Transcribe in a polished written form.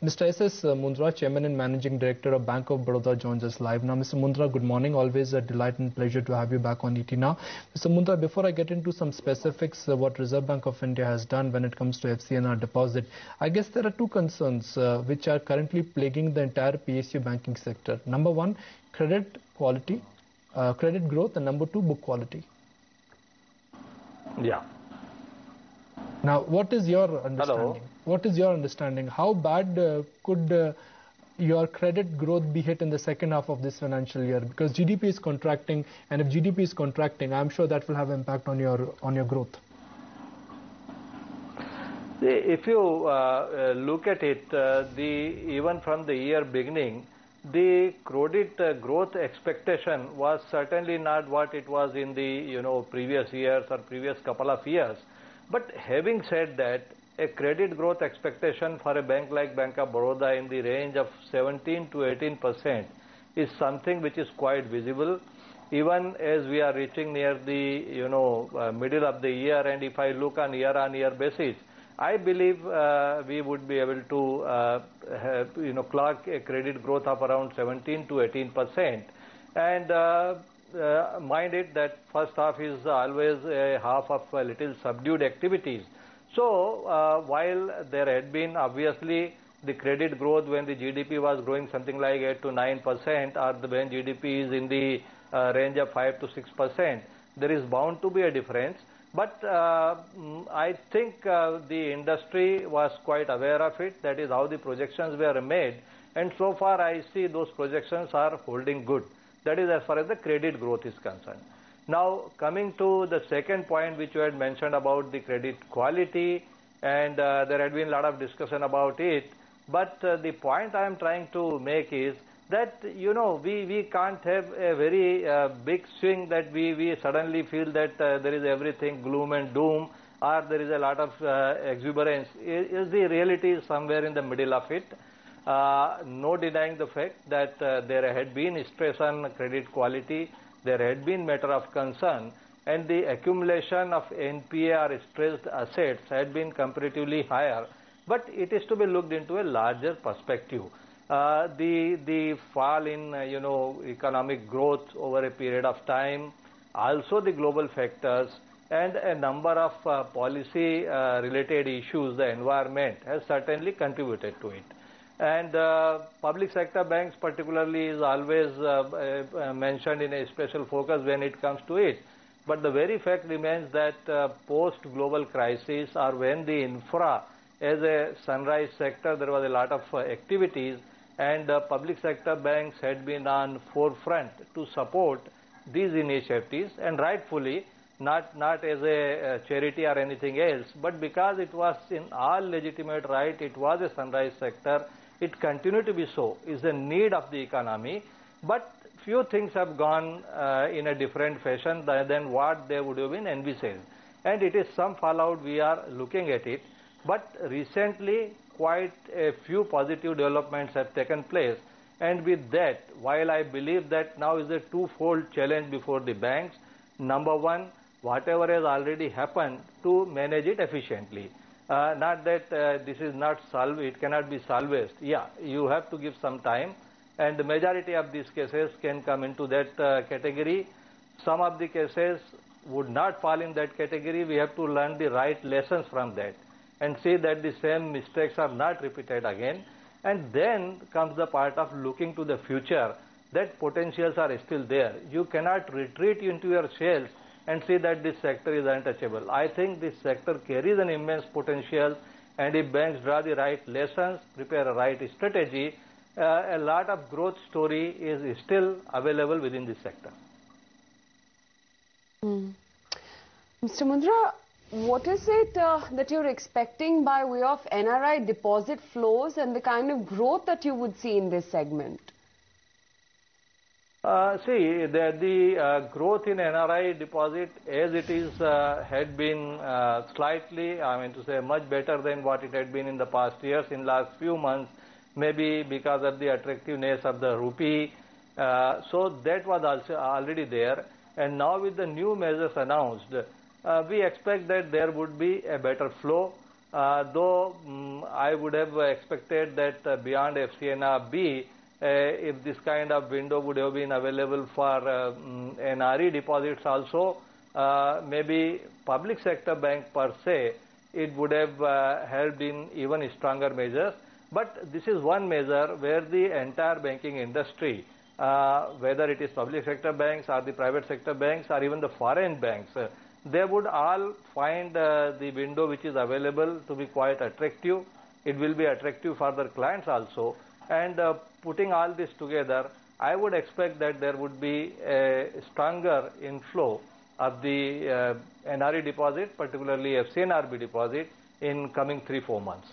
Mr. S.S. Mundra, Chairman and Managing Director of Bank of Baroda, joins us live now. Mr. Mundra, good morning. Always a delight and pleasure to have you back on ET Now. Mr. Mundra, before I get into some specifics, what Reserve Bank of India has done when it comes to FCNR deposit, I guess there are two concerns which are currently plaguing the entire PSU banking sector. Number one, credit quality, credit growth, and number two, book quality. Yeah. Now, what is your understanding? Hello. What is your understanding? How bad could your credit growth be hit in the second half of this financial year? Because GDP is contracting, and if GDP is contracting, I'm sure that will have impact on your growth. If you look at it, even from the year beginning, the credit growth expectation was certainly not what it was in the previous years or previous couple of years. But having said that, a credit growth expectation for a bank like Bank of Baroda in the range of 17 to 18% is something which is quite visible. Even as we are reaching near the middle of the year, and if I look on year basis, I believe we would be able to clock a credit growth of around 17 to 18%. And mind it that first half is always a half of a little subdued activities. So while there had been obviously the credit growth when the GDP was growing something like 8 to 9%, or when GDP is in the range of 5 to 6%, there is bound to be a difference. But I think the industry was quite aware of it. That is how the projections were made. And so far I see those projections are holding good. That is as far as the credit growth is concerned. Now, coming to the second point which you had mentioned about the credit quality, and there had been a lot of discussion about it. But the point I am trying to make is that, we can't have a very big swing that we suddenly feel that there is everything gloom and doom, or there is a lot of exuberance. Is the reality somewhere in the middle of it? No denying the fact that there had been stress on credit quality, there had been matter of concern, and the accumulation of NPA or stressed assets had been comparatively higher. But it is to be looked into a larger perspective. The fall in economic growth over a period of time, also the global factors, and a number of policy related issues, the environment has certainly contributed to it. And public sector banks particularly is always mentioned in a special focus when it comes to it. But the very fact remains that post-global crisis, or when the infra as a sunrise sector, there was a lot of activities, and public sector banks had been on forefront to support these initiatives, and rightfully, not as a charity or anything else, but because it was in all legitimate right, it was a sunrise sector, it continued to be so, is a need of the economy. But few things have gone in a different fashion than what they would have been envisaged. And it is some fallout, we are looking at it. But recently, quite a few positive developments have taken place. And with that, while I believe that now is a twofold challenge before the banks, number one, whatever has already happened, to manage it efficiently. Not that this is not solved, it cannot be salvaged. Yeah, you have to give some time, and the majority of these cases can come into that category. Some of the cases would not fall in that category. We have to learn the right lessons from that and see that the same mistakes are not repeated again. And then comes the part of looking to the future, that potentials are still there. You cannot retreat into your shells and see that this sector is untouchable. I think this sector carries an immense potential, and if banks draw the right lessons, prepare a right strategy, a lot of growth story is still available within this sector. Mr. Mundra, what is it that you're expecting by way of NRI deposit flows and the kind of growth that you would see in this segment? See, the growth in NRI deposit as it is had been slightly, much better than what it had been in the past years, in last few months, maybe because of the attractiveness of the rupee. So that was also already there. And now with the new measures announced, we expect that there would be a better flow. though I would have expected that beyond FCNR-B, if this kind of window would have been available for NRE deposits also, maybe public sector bank per se, it would have helped in even stronger measures. But this is one measure where the entire banking industry, whether it is public sector banks or the private sector banks or even the foreign banks, they would all find the window which is available to be quite attractive. It will be attractive for their clients also. And putting all this together, I would expect that there would be a stronger inflow of the NRE deposit, particularly FCNRB deposit, in coming 3-4 months.